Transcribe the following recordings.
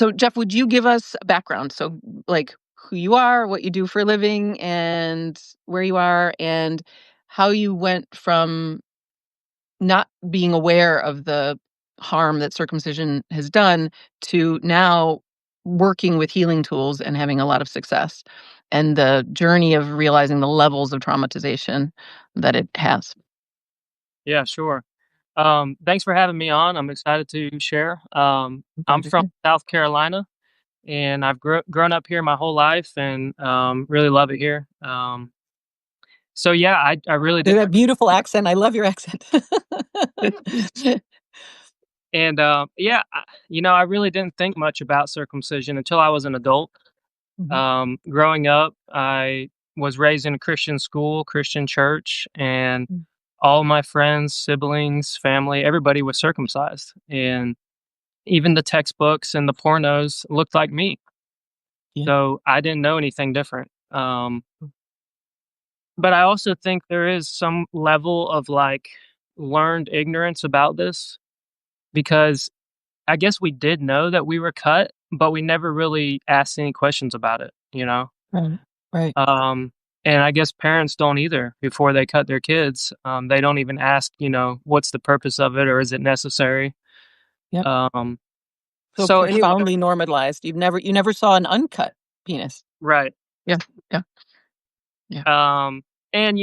So, Jeff, would you give us a background? So, like who you are, what you do for a living, and where you are, and how you went from not being aware of the harm that circumcision has done to now working with healing tools and having a lot of success, and the journey of realizing the levels of traumatization that it has. Yeah, sure. Thanks for having me on. I'm excited to share. I'm Glad you're from here. South Carolina, and I've grown up here my whole life, and really love it here. So yeah, I really did, That beautiful accent. I love your accent. and yeah, I really didn't think much about circumcision until I was an adult. Mhm. Growing up, I was raised in a Christian school, Christian church, and Mm. all my friends, siblings, family, everybody was circumcised, and even the textbooks and the pornos looked like me, Yeah. so I didn't know anything different. But I also think there is some level of, like, learned ignorance about this because I guess we did know that we were cut, but we never really asked any questions about it, you know? Right. Right. Um, and I guess parents don't either before they cut their kids. They don't even ask, what's the purpose of it or is it necessary? Yep. Um, So so anyway, profoundly normalized. You never saw an uncut penis. right. Yeah. Yeah. Yeah. Um, and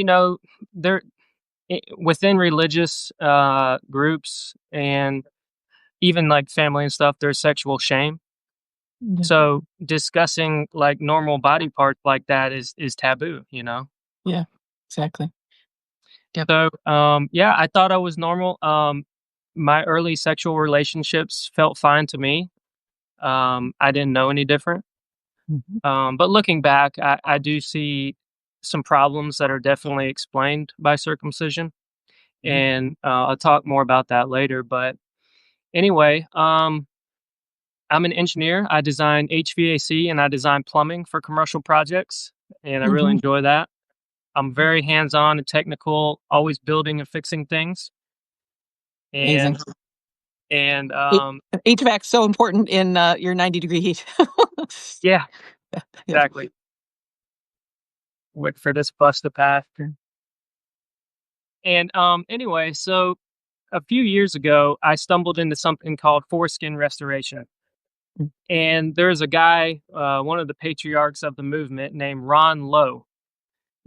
there within religious groups and even like family and stuff, there's sexual shame. Yeah. So discussing like normal body parts like that is taboo, you know. Yeah. Exactly. Yep. So yeah, I thought I was normal. My early sexual relationships felt fine to me. I didn't know any different. Mhm. But looking back, I do see some problems that are definitely explained by circumcision, Mhm. and I'll talk more about that later. But anyway, I'm an engineer. I design HVAC and I design plumbing for commercial projects, and I really Mhm. enjoy that. I'm very hands-on and technical, always building and fixing things. Amazing. And and H- HVAC so important in your 90-degree heat. yeah, Yeah. exactly. Wait for this bus to pass. And anyway, so a few years ago, I stumbled into something called foreskin restoration. Mm. And there's a guy, one of the patriarchs of the movement named Ron Lowe.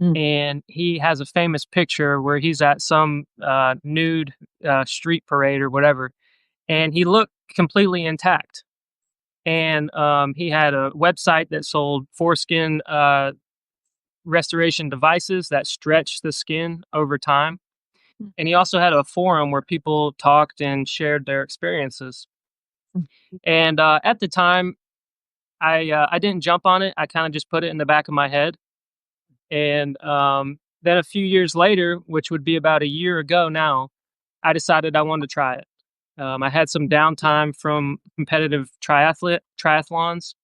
Mm. And he has a famous picture where he's at some nude street parade or whatever. And he looked completely intact. And he had a website that sold foreskin restoration devices that stretch the skin over time. Mm. And he also had a forum where people talked and shared their experiences. Mm. And at the time, I didn't jump on it. I kind of just put it in the back of my head. And then a few years later, which would be about a year ago now, I decided I wanted to try it. I had some downtime from competitive triathlons,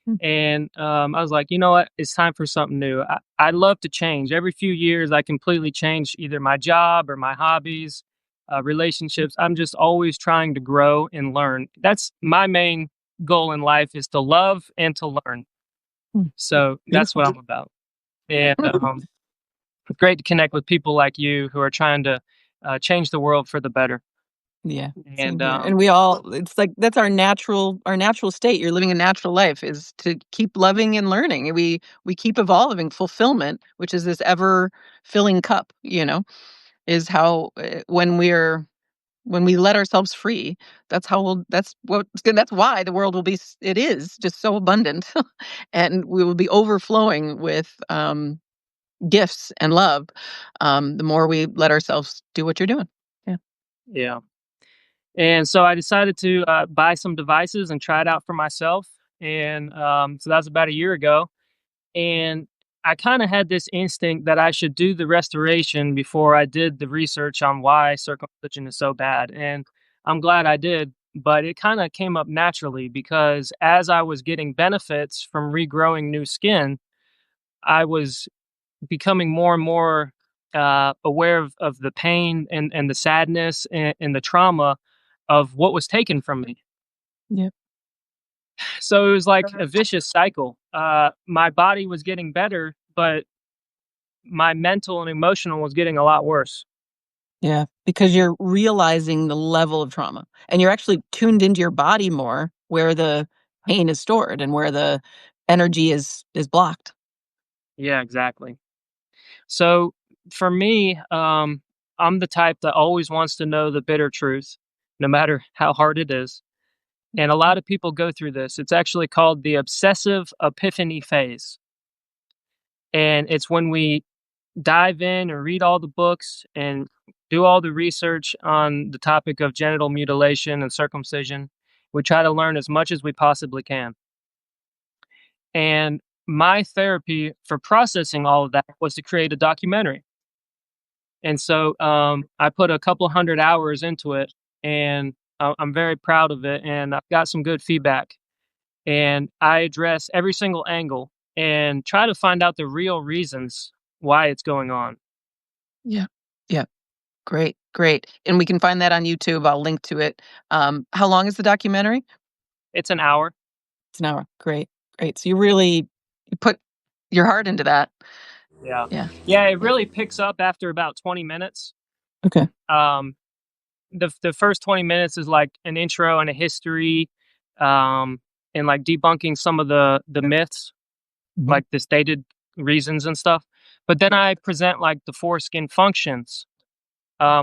Mm. and I was like, you know what? It's time for something new. I love to change. Every few years, I completely change either my job or my hobbies, relationships. I'm just always trying to grow and learn. That's my main goal in life is to love and to learn. Mm. So that's Beautiful. what I'm about. And it's great to connect with people like you who are trying to change the world for the better. Yeah, same And here. And we all it's like that's our natural state. You're living a natural life is to keep loving and learning. And we keep evolving. Fulfillment, which is this ever filling cup, is how when we let ourselves free, that's why the world will be it is just so abundant and we will be overflowing with gifts and love, the more we let ourselves do what you're doing. Yeah. yeah. And so I decided to buy some devices and try it out for myself. And so that was about a year ago. And I kind of had this instinct that I should do the restoration before I did the research on why circumcision is so bad. And I'm glad I did. But it kind of came up naturally because as I was getting benefits from regrowing new skin, I was becoming more and more aware of the pain and the sadness and the trauma of what was taken from me. Yeah. So it was like a vicious cycle. My body was getting better, but my mental and emotional was getting a lot worse. Yeah, because you're realizing the level of trauma, and you're actually tuned into your body more where the pain is stored and where the energy is blocked. Yeah, exactly. So for me, I'm the type that always wants to know the bitter truth, no matter how hard it is. And a lot of people go through this. It's actually called the obsessive epiphany phase. And it's when we dive in and read all the books and do all the research on the topic of genital mutilation and circumcision. We try to learn as much as we possibly can. And my therapy for processing all of that was to create a documentary. And so I put a couple hundred hours into it, and I'm very proud of it. And I've got some good feedback. And I address every single angle and try to find out the real reasons why it's going on. Yeah. Yeah. Great, great. And we can find that on YouTube. I'll link to it. How long is the documentary? It's an hour. It's an hour. Great, great. So you put your heart into that. Yeah. Yeah. Yeah, it Yeah. really picks up after about 20 minutes. Okay. Um, the first 20 minutes is like an intro and a history, um, and like debunking some of the myths, Mhm. like the stated reasons and stuff. But then I present like the foreskin functions,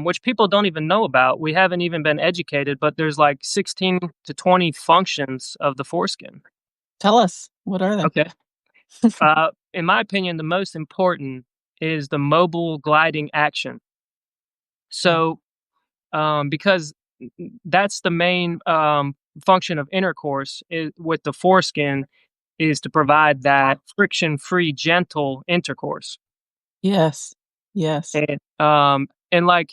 which people don't even know about. We haven't even been educated, but there's like 16 to 20 functions of the foreskin. Tell us, what are they? Okay. In my opinion, the most important is the mobile gliding action. Yeah. So, because that's the main function of intercourse is, with the foreskin, is to provide that friction-free, gentle intercourse. Yes. Yes. And like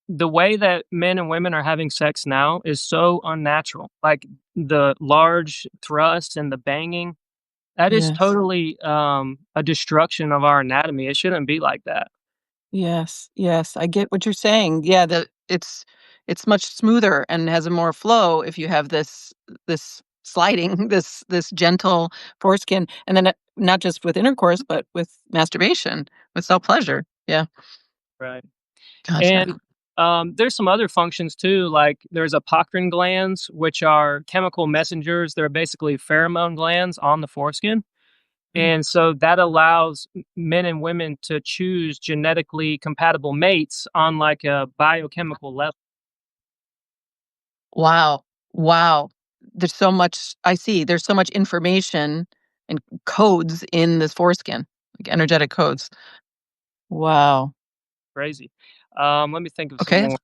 the way that men and women are having sex now is so unnatural. Like the large thrust and the banging, that is Yes. totally a destruction of our anatomy. It shouldn't be like that. Yes. Yes. I get what you're saying. Yeah, it's much smoother and has a more flow if you have this sliding, this gentle foreskin, and then not just with intercourse, but with masturbation, with self-pleasure. Yeah. Right. Gotcha. And there's some other functions too, like there's apocrine glands, which are chemical messengers. They're basically pheromone glands on the foreskin. Mm. And so that allows men and women to choose genetically compatible mates on like a biochemical level. Wow. Wow. There's so much I see. There's so much information and codes in this foreskin, like energetic codes. Wow. Crazy. Let me think of some Okay. more.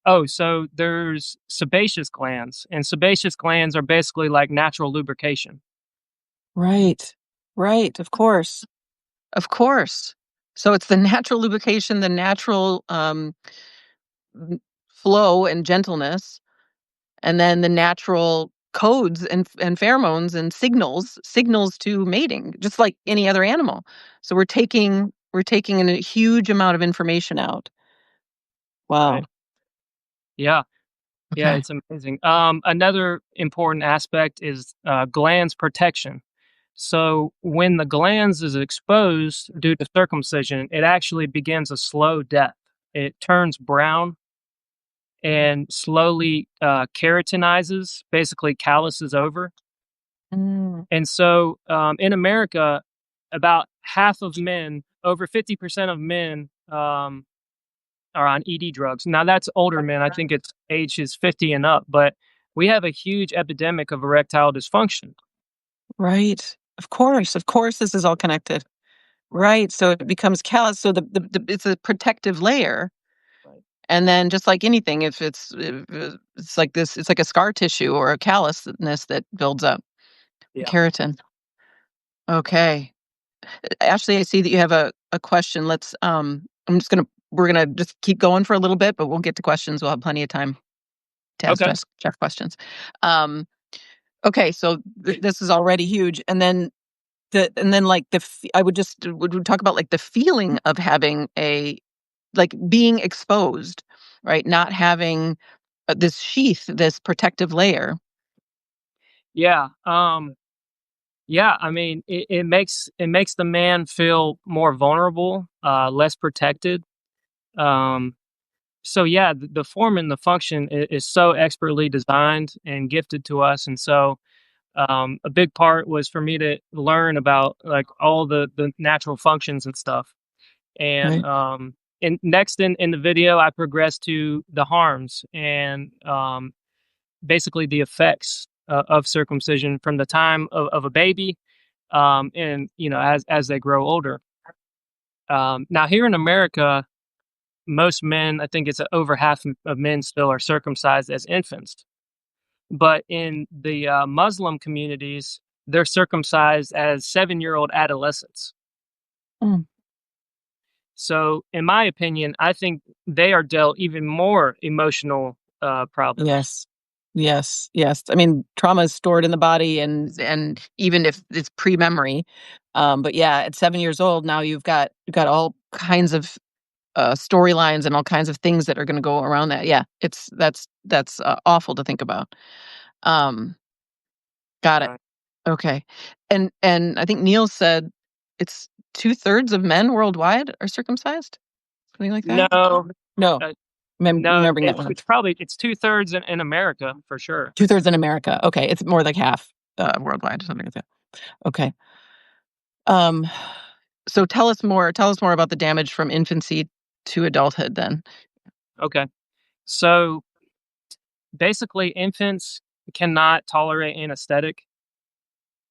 Oh, so there's sebaceous glands, and sebaceous glands are basically like natural lubrication. Right. Right. Of course. Of course. So it's the natural lubrication, the natural, m flow and gentleness, and then the natural codes and pheromones and signals to mating, just like any other animal. So we're taking in a huge amount of information out. Right. Wow. Yeah. Yeah, Okay. it's amazing. Another important aspect is glands protection. So when the glands is exposed due to circumcision, it actually begins a slow death. It turns brown and slowly keratinizes, basically calluses over. Mm, And so in America, about half of men, over 50% of men, are on ED drugs. Now that's older men. I think it's age is 50 and up, but we have a huge epidemic of erectile dysfunction. right. Of course this is all connected. Right, so it becomes callous, so the it's a protective layer, Right. and then just like anything, if it's like this it's like a scar tissue or a callousness that builds up, Yeah. keratin. Okay. Ashley, I see that you have a question. We're gonna just keep going for a little bit, but we'll get to questions. We'll have plenty of time to Okay. ask Jeff questions. Um, okay, so this is already huge, and then like I would talk about like the feeling of having like being exposed, right? Not having this sheath, this protective layer. Yeah. Yeah, I mean, it makes the man feel more vulnerable, less protected. Um, so yeah, the form and the function is so expertly designed and gifted to us, and so a big part was for me to learn about like all the natural functions and stuff. And Right. next in the video, I progressed to the harms and basically the effects of circumcision from the time of a baby, and as they grow older. Now here in America, most men, I think it's over half of men still are circumcised as infants. But in the Muslim communities, they're circumcised as 7-year-old adolescents. Mm. So, in my opinion, I think they are dealt even more emotional problems. Yes. Yes, yes. I mean, trauma is stored in the body and even if it's pre-memory, but yeah, at 7 years old, now you've got all kinds of, storylines and all kinds of things that are gonna go around that. Yeah, that's awful to think about. Um, got it. Right. Okay. And I think Neil said it's 2/3 of men worldwide are circumcised? Something like that? No, No. uh, no, Remembering that one. it's 2/3 in America for sure. 2/3 in America. Okay, it's more like half, worldwide or something like that. Okay. Um, so tell us more about the damage from infancy to adulthood then. Okay, so basically, infants cannot tolerate anesthetic,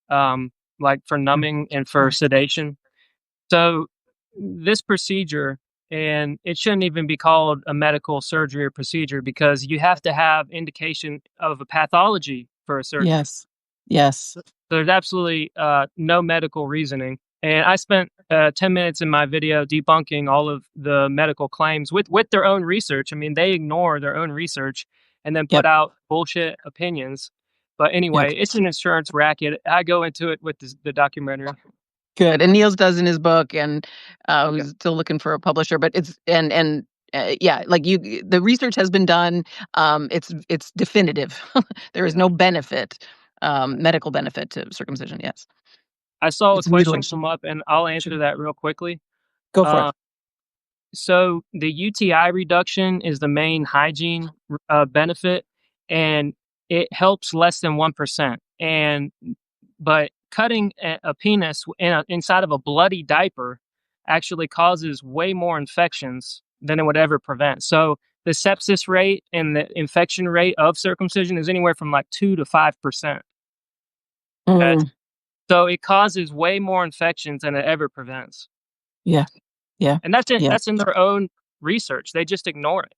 like for Mm. numbing and for sedation. So this procedure, and it shouldn't even be called a medical surgery or procedure because you have to have indication of a pathology for a surgery. Yes. Yes. There's absolutely no medical reasoning. And I spent 10 minutes in my video debunking all of the medical claims with their own research. I mean, they ignore their own research and then put Yep. out bullshit opinions. But Yep. anyway, it's an insurance racket. I go into it with the documentary. Good, and Niels does in his book, and, Okay. he's still looking for a publisher, but it's yeah, like, the research has been done, it's definitive. There is Yeah. no benefit, medical benefit to circumcision, yes. I saw a It's question mutilation. come up, and I'll Sure. answer that real quickly. Go for it. Uh, so the UTI reduction is the main hygiene benefit, and it helps less than 1%. But cutting a penis inside of a bloody diaper actually causes way more infections than it would ever prevent. So the sepsis rate and the infection rate of circumcision is anywhere from like 2 to 5%. Mm, So it causes way more infections than it ever prevents. yeah, yeah, And that's yeah, that's in their own research. They just ignore it.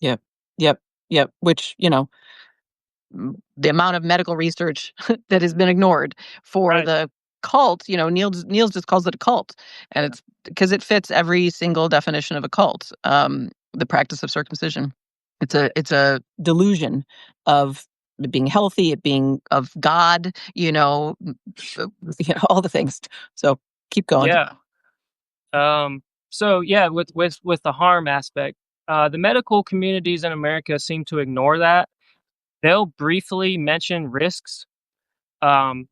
yep, yep, yep, which, the amount of medical research that has been ignored for Right. the cult, Niels just calls it a cult, and Yeah. it's because it fits every single definition of a cult. The practice of circumcision. It's a delusion of it being healthy, it being of God, all the things. So keep going. Yeah. So yeah, with the harm aspect, the medical communities in America seem to ignore that. They'll briefly mention risks, um,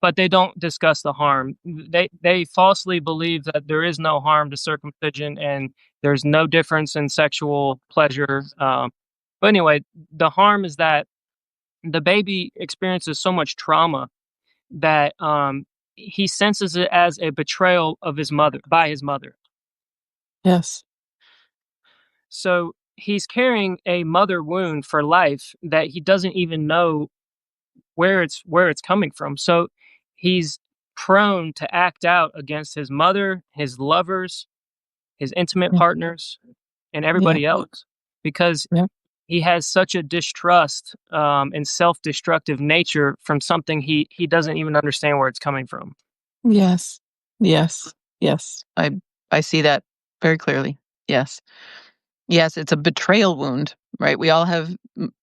but they don't discuss the harm. They falsely believe that there is no harm to circumcision and there's no difference in sexual pleasure. But anyway, the harm is that the baby experiences so much trauma that he senses it as a betrayal of his mother by his mother. Yes. So he's carrying a mother wound for life that he doesn't even know where it's coming from. So he's prone to act out against his mother, his lovers, his intimate Yeah. partners, and Yeah. everybody else because Yeah. he has such a distrust and self-destructive nature from something he doesn't even understand where it's coming from. Yes. Yes. Yes. I see that very clearly. Yes. Yes, it's a betrayal wound, right? We all have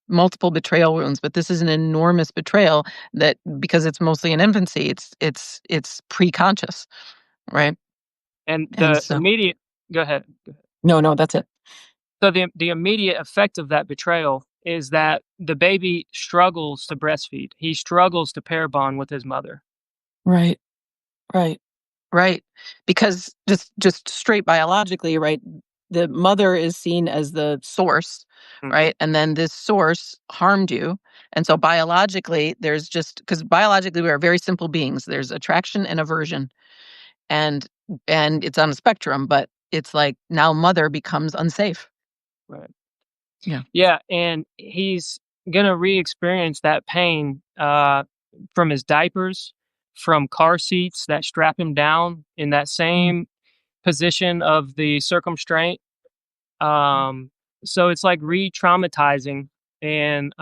multiple betrayal wounds, but this is an enormous betrayal that because it's mostly in infancy, it's pre-conscious, right? And And the so immediate go ahead. no, no, that's it. So the immediate effect of that betrayal is that the baby struggles to breastfeed. He struggles to pair bond with his mother. Right. Right. Right. Because just straight biologically, right, the mother is seen as the source, Mhm. right? And then this source harmed you. And so biologically, there's just because biologically we are very simple beings. There's attraction and aversion. And it's on a spectrum, but it's like now mother becomes unsafe. Right. Yeah. Yeah, and he's gonna re-experience that pain, from his diapers, from car seats that strap him down in that Mm, same position of the circumstraint. Um, so it's like re-traumatizing, and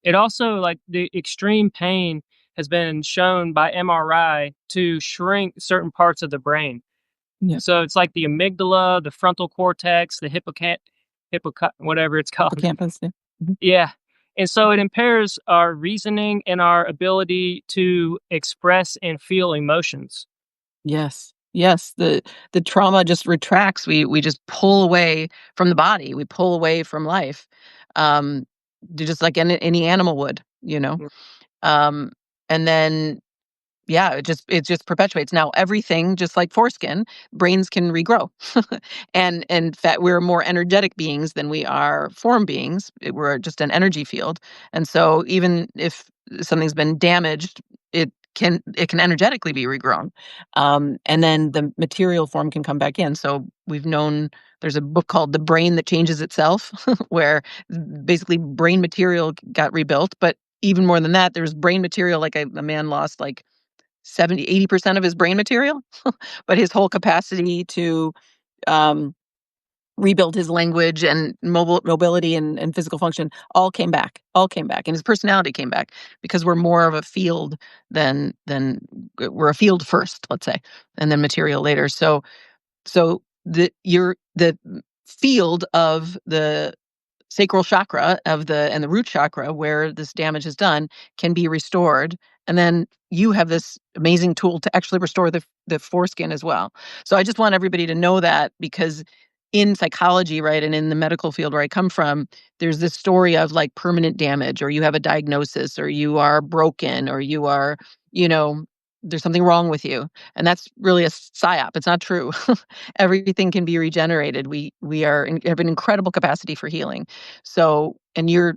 it also like the extreme pain has been shown by MRI to shrink certain parts of the brain. yeah. So it's like the amygdala, the frontal cortex, the whatever it's called. Hippocampus. Yeah. Mhm. Yeah. And so it impairs our reasoning and our ability to express and feel emotions. Yes. Yes, the trauma just retracts. We just pull away from the body. We pull away from life. Um, just like any animal would, you know? Mm. Um, and then yeah, it just perpetuates. Now everything, just like foreskin, brains can regrow. And in fact, we're more energetic beings than we are form beings. We're just an energy field. And so even if something's been damaged, it can energetically be regrown. And then the material form can come back in. So we've known there's a book called The Brain That Changes Itself, where basically brain material got rebuilt. But even more than that, there's brain material, like a man lost like 70-80% of his brain material, but his whole capacity to um, rebuild his language and mobility and physical function all came back, and his personality came back because we're more of a field than we're a field first, let's say, and then material later. So the field of the sacral chakra of the root chakra where this damage is done can be restored, and then you have this amazing tool to actually restore the foreskin as well. So I just want everybody to know that, because in psychology, right, and in the medical field where I come from, there's this story of like permanent damage, or you have a diagnosis, or you are broken, or you are, you know, there's something wrong with you. And that's really a psyop. It's not true. Everything can be regenerated. We have an incredible capacity for healing. So, and you're,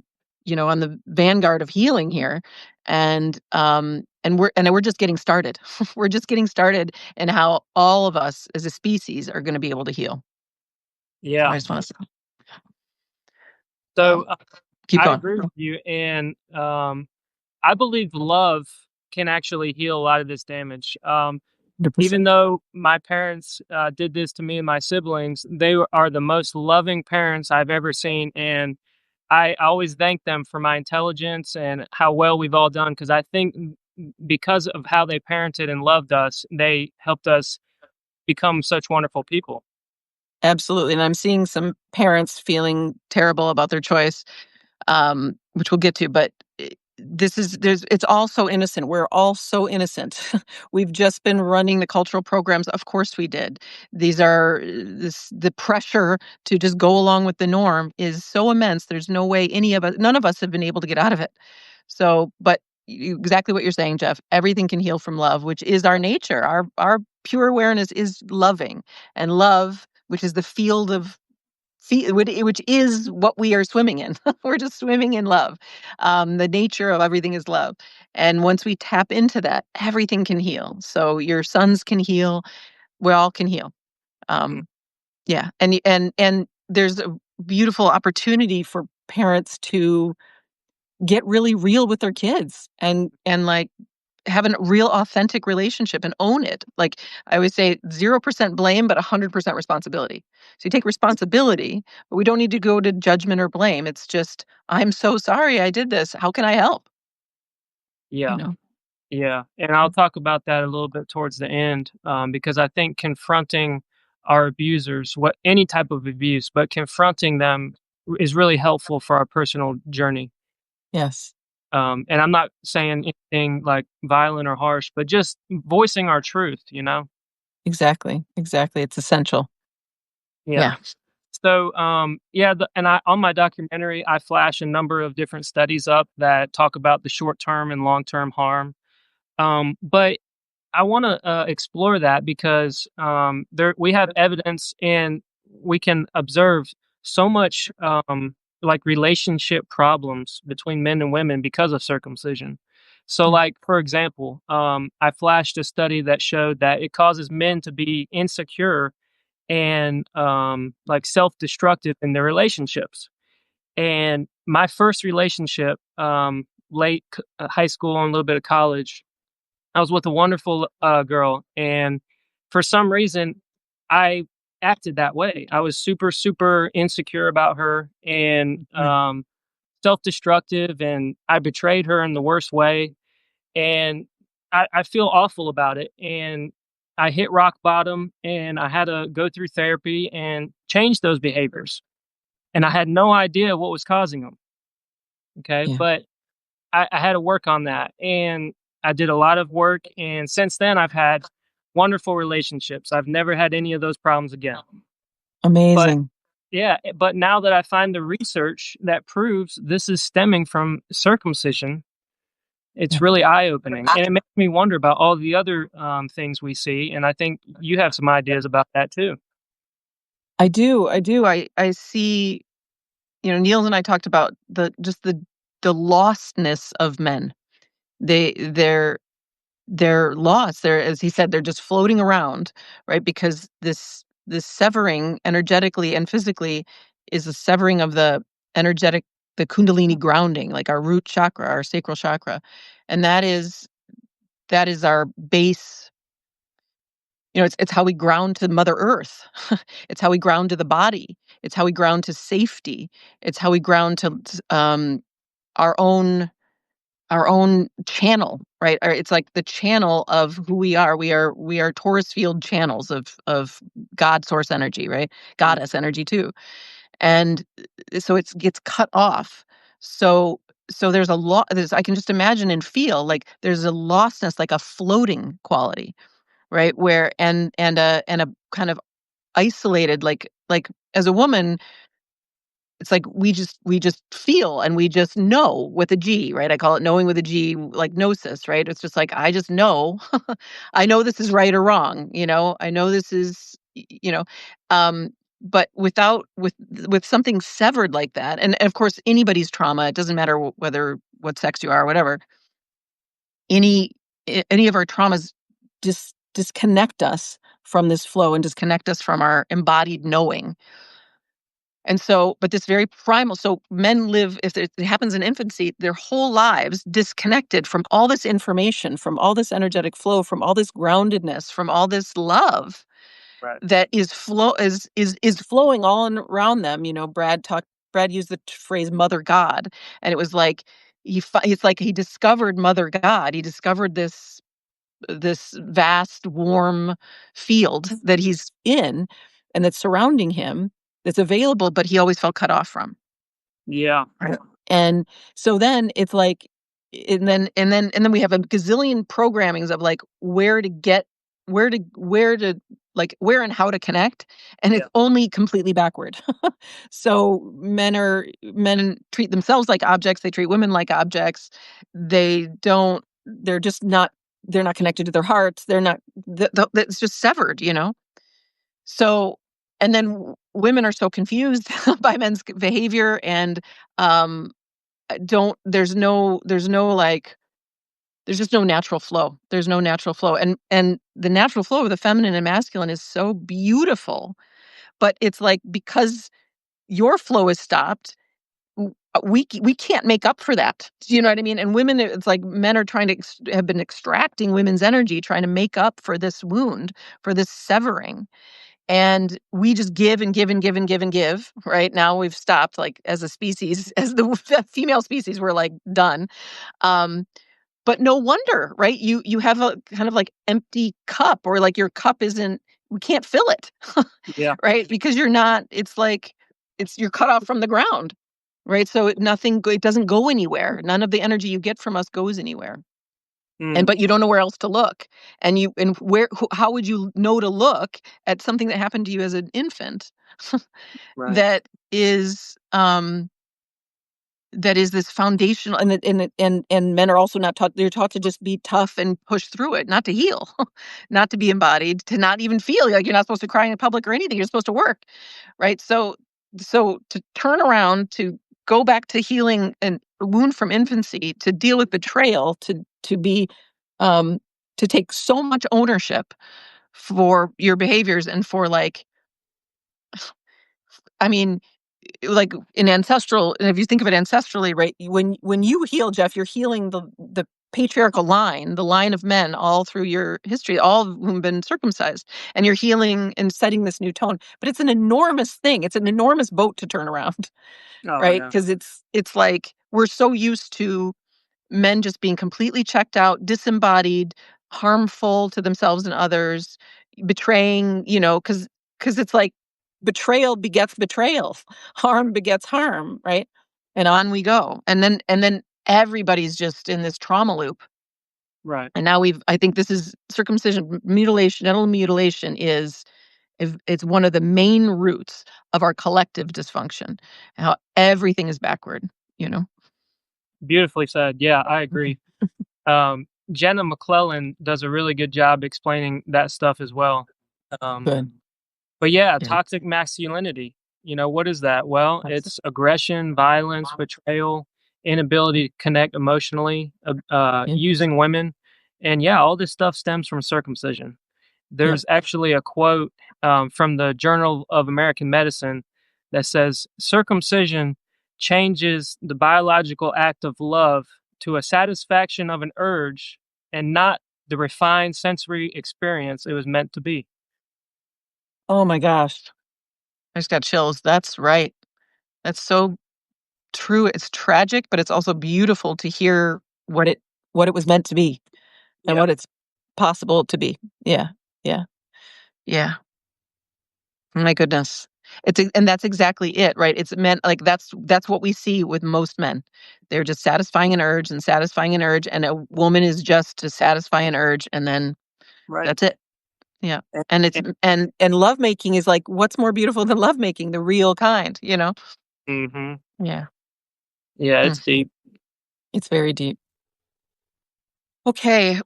on the vanguard of healing here, and we're just getting started. We're just getting started in how all of us as a species are going to be able to heal. So Yeah. I just want to So um, keep I going. agree with you. And I believe love can actually heal a lot of this damage. 100%. Even though my parents did this to me and my siblings, are the most loving parents I've ever seen. And I always thank them for my intelligence and how well we've all done, because I think because of how they parented and loved us, they helped us become such wonderful people. Absolutely. And I'm seeing some parents feeling terrible about their choice, which we'll get to. But it's all so innocent. We're all so innocent. We've just been running the cultural programs. Of course we did. The pressure to just go along with the norm is so immense. There's no way none of us have been able to get out of it. So, but exactly what you're saying, Jeff. Everything can heal from love, which is our nature. Our pure awareness is loving, and love, which is the field of which is what we are swimming in. We're just swimming in love. The nature of everything is love. And once we tap into that, everything can heal. So your sons can heal. We all can heal. Mm. Um, yeah. And there's a beautiful opportunity for parents to get really real with their kids, and like have a real authentic relationship and own it. Like I always say, 0% blame, but 100% responsibility. So you take responsibility, but we don't need to go to judgment or blame. It's just, I'm so sorry I did this. How can I help? You Yeah. know? Yeah, and I'll talk about that a little bit towards the end, because I think confronting our abusers, what any type of abuse, but confronting them is really helpful for our personal journey. Yes, And I'm not saying anything like violent or harsh, but just voicing our truth. exactly. Exactly. It's essential. Yeah. Yeah. So, yeah, and I on my documentary, I flash a number of different studies up that talk about the short term and long term harm. But I want to explore that because there we have evidence and we can observe so much like relationship problems between men and women because of circumcision. So, Yeah. like for example, I flashed a study that showed that it causes men to be insecure and like self-destructive in their relationships. And my first relationship, high school and a little bit of college, I was with a wonderful girl, and for some reason, I acted that way. I was super, super insecure about her and Yeah. self-destructive, and I betrayed her in the worst way. And I feel awful about it. And I hit rock bottom, and I had to go through therapy and change those behaviors. And I had no idea what was causing them. Okay, Yeah. but I had to work on that, and I did a lot of work, and since then, I've had wonderful relationships. I've never had any of those problems again. But Amazing. yeah, but now that I find the research that proves this is stemming from circumcision, it's Yeah. really eye-opening, and it makes me wonder about all the other, things we see, and I think you have some ideas about that too. I do. I do. I see, Niels and I talked about the lostness of men. They're lost. They're, as he said, they're just floating around, right? Because this severing energetically and physically is a severing of the kundalini grounding, like our root chakra, our sacral chakra. And that is our base. It's how we ground to Mother Earth. It's how we ground to the body. It's how we ground to safety. It's how we ground to our own our own channel, right? Or it's like the channel of who we are. We are Taurus field channels of God source energy, right? Mm, Goddess energy too. And so it gets cut off. So there's a lot. There's I can just imagine and feel like there's a lostness, like a floating quality, right? Where and a kind of isolated, like as a woman, it's like we just feel and we just know with a G, right? I call it knowing with a G, like gnosis, right? It's just like I just know. I know this is right or wrong, I know this is um but with something severed like that, and of course anybody's trauma, it doesn't matter whether what sex you are or whatever, any any of our traumas disconnect us from this flow and disconnect us from our embodied knowing. And so, but this very primal, so men live, if it happens in infancy, their whole lives disconnected from all this information, from all this energetic flow, from all this groundedness, from all this love right. that is flowing all around them. Brad used the phrase mother God, and it was like it's like he discovered mother God. He discovered this vast, warm field that he's in and that's surrounding him, that's available, but he always felt cut off from. Yeah. Right. And so then it's like, and then we have a gazillion programmings of like where to like where and how to connect, and Yeah. it's only completely backward. So men treat themselves like objects, they treat women like objects. They're just not, they're not connected to their hearts. They're not, it's just severed. So, and then women are so confused by men's behavior, and um don't there's no like there's just no natural flow. There's no natural flow. And the natural flow of the feminine and masculine is so beautiful, but it's like because your flow is stopped, we can't make up for that. Do you know what I mean? And women, it's like men are trying to have been extracting women's energy, trying to make up for this wound, for this severing. And we just give and give and give and give and give. Right now, we've stopped, like as a species, as the female species, we're like done. Um, but no wonder, right? You have a kind of like empty cup, or like your cup isn't. We can't fill it, Yeah. right? Because you're not. It's like you're cut off from the ground, right? So nothing. It doesn't go anywhere. None of the energy you get from us goes anywhere. And Mm, but you don't know where else to look. And you and where how would you know to look at something that happened to you as an infant right. that is that is this foundational, and men are also not taught, they're taught to just be tough and push through it, not to heal, not to be embodied, to not even feel like you're not supposed to cry in public or anything. You're supposed to work, right? So to turn around, to go back to healing and a wound from infancy, to deal with betrayal, to be um to take so much ownership for your behaviors and for like, I mean, like in ancestral, and if you think of it ancestrally, right? When you heal, Jeff, you're healing the patriarchal line, the line of men all through your history, all of whom have been circumcised, and you're healing and setting this new tone. But it's an enormous thing. It's an enormous boat to turn around, Oh, right? yeah. Because it's like we're so used to men just being completely checked out, disembodied, harmful to themselves and others, betraying, because it's like betrayal begets betrayal, harm begets harm, right? And on we go. And then everybody's just in this trauma loop. Right. And now I think this is circumcision, mutilation, genital mutilation it's one of the main roots of our collective dysfunction. How everything is backward, you know? Beautifully said. Yeah, I agree. Mhm. Jenna McClellan does a really good job explaining that stuff as well. Um, Good. but yeah, Yeah. toxic masculinity. What is that? Well, That's it. it's aggression, violence, betrayal, inability to connect emotionally, Yeah. using women, and yeah, all this stuff stems from circumcision. Yeah. There's actually a quote from the Journal of American Medicine that says circumcision changes the biological act of love to a satisfaction of an urge and not the refined sensory experience it was meant to be. Oh my gosh. I just got chills. That's right. That's so true. It's tragic, but it's also beautiful to hear what it was meant to be and Yeah. what it's possible to be. Yeah. Yeah. Yeah. My goodness. And that's exactly it, right? It's meant like that's what we see with most men. They're just satisfying an urge and satisfying an urge, and a woman is just to satisfy an urge, and then Right. that's it. Yeah. And, And it's and, and lovemaking is like, what's more beautiful than lovemaking, the real kind, you know? hmm Yeah. Yeah, Mm, it's deep. it's very deep. Okay.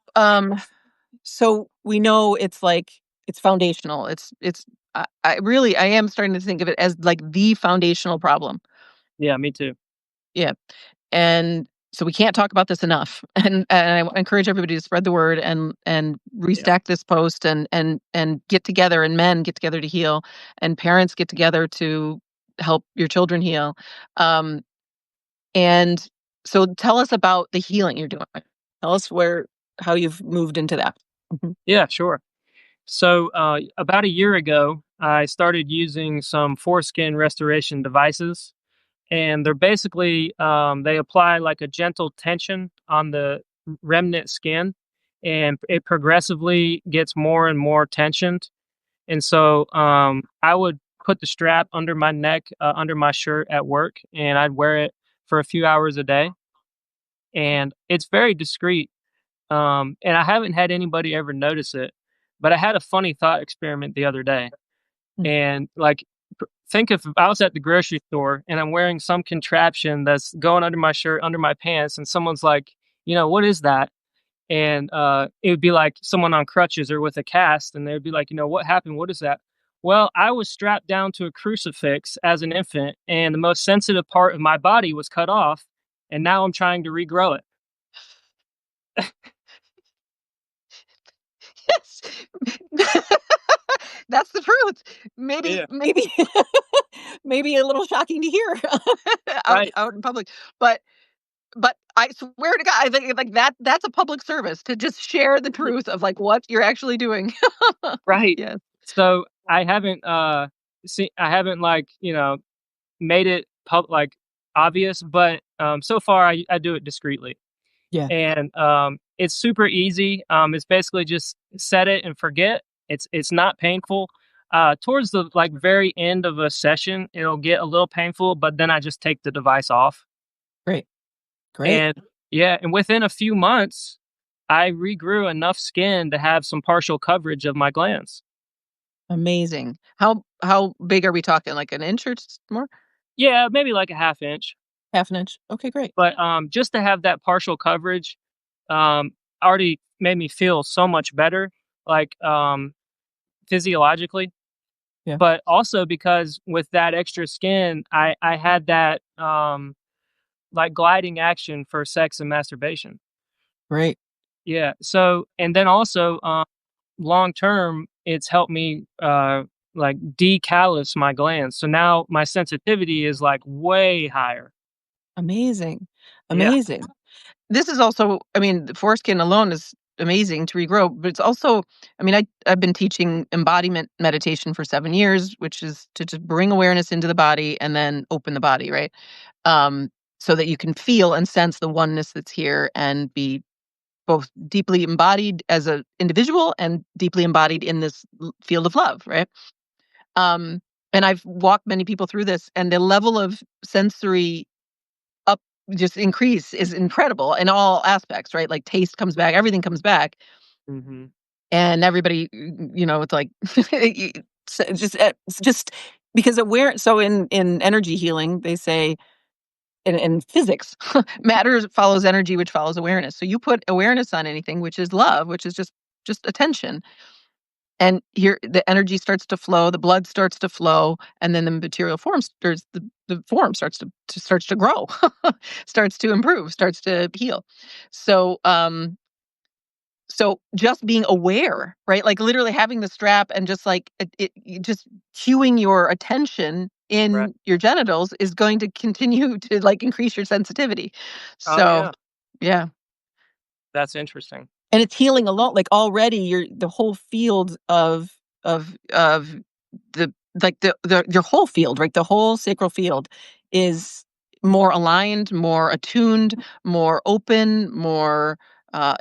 So we know it's like it's foundational. I am starting to think of it as like the foundational problem. Yeah, me too. Yeah. And so we can't talk about this enough. And I encourage everybody to spread the word and Yeah. restack this post and get together, and men get together to heal, and parents get together to help your children heal. Um, and so tell us about the healing you're doing. Tell us how you've moved into that. Mhm. Yeah, sure. So, about a year ago, I started using some foreskin restoration devices, and they're basically they apply like a gentle tension on the remnant skin, and it progressively gets more and more tensioned. And so, I would put the strap under my neck, under my shirt at work, and I'd wear it for a few hours a day, and it's very discreet. And I haven't had anybody ever notice it, but I had a funny thought experiment the other day, Mm. and like, think if I was at the grocery store and I'm wearing some contraption that's going under my shirt, under my pants, and someone's like, what is that? And it would be like someone on crutches or with a cast, and they'd be like, what happened? What is that? Well, I was strapped down to a crucifix as an infant, and the most sensitive part of my body was cut off, and now I'm trying to regrow it. Yes. That's the truth. Yeah. Maybe maybe a little shocking to hear Right. out in public, but I swear to God, I think like that's a public service to just share the truth of like what you're actually doing. Right. Yes. So I haven't like, made it like obvious, but so far I do it discreetly. Yeah. And it's super easy. It's basically just set it and forget. It's not painful. Towards the like very end of a session, it'll get a little painful, but then I just take the device off. Great. Great. And yeah, and within a few months, I regrew enough skin to have some partial coverage of my glands. Amazing. How big are we talking? Like an inch or more? Yeah, maybe like a half inch. Half an inch? Okay, great. But just to have that partial coverage already made me feel so much better, like physiologically. Yeah, But also because with that extra skin, I had that like gliding action for sex and masturbation. great. Yeah. So and then also long term, it's helped me like decallus my glands. So now my sensitivity is like way higher. Amazing. Yeah. Amazing. This is also, I mean, the foreskin alone is amazing to regrow, but it's also, I mean, I've been teaching embodiment meditation for 7 years, which is to just bring awareness into the body and then open the body, right? Um, so that you can feel and sense the oneness that's here and be both deeply embodied as an individual and deeply embodied in this field of love, right? Um, and I've walked many people through this, and the level of sensory up just increase is incredible in all aspects, right? Like taste comes back, everything comes back, Hmm. and everybody, it's like it's just because aware. So in energy healing, they say in physics, matter follows energy, which follows awareness. So you put awareness on anything, which is love, which is just attention, and here the energy starts to flow, the blood starts to flow, and then the material form starts the form starts to grow, starts to improve, starts to heal. So so just being aware, right? Like literally having the strap and just like just cueing your attention Right. in your genitals is going to continue to like increase your sensitivity. Oh So yeah. yeah. That's interesting. And it's healing a lot, like, already you're the whole field of the like, the your whole field, right? The whole sacral field is more aligned, more attuned, more open, more,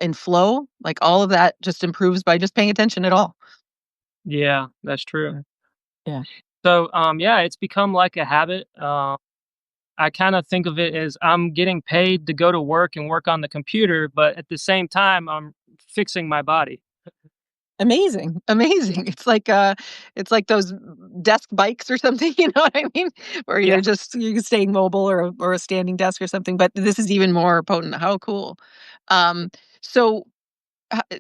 in flow, like, all of that just improves by just paying attention at all. Yeah, that's true. Yeah. Yeah. So yeah, it's become like a habit. I kind of think of it as I'm getting paid to go to work and work on the computer, but at the same time, I'm fixing my body. Amazing, amazing. It's like those desk bikes or something, you know what I mean? Where Yeah. you're staying mobile or a standing desk or something, but this is even more potent. How cool. Um, so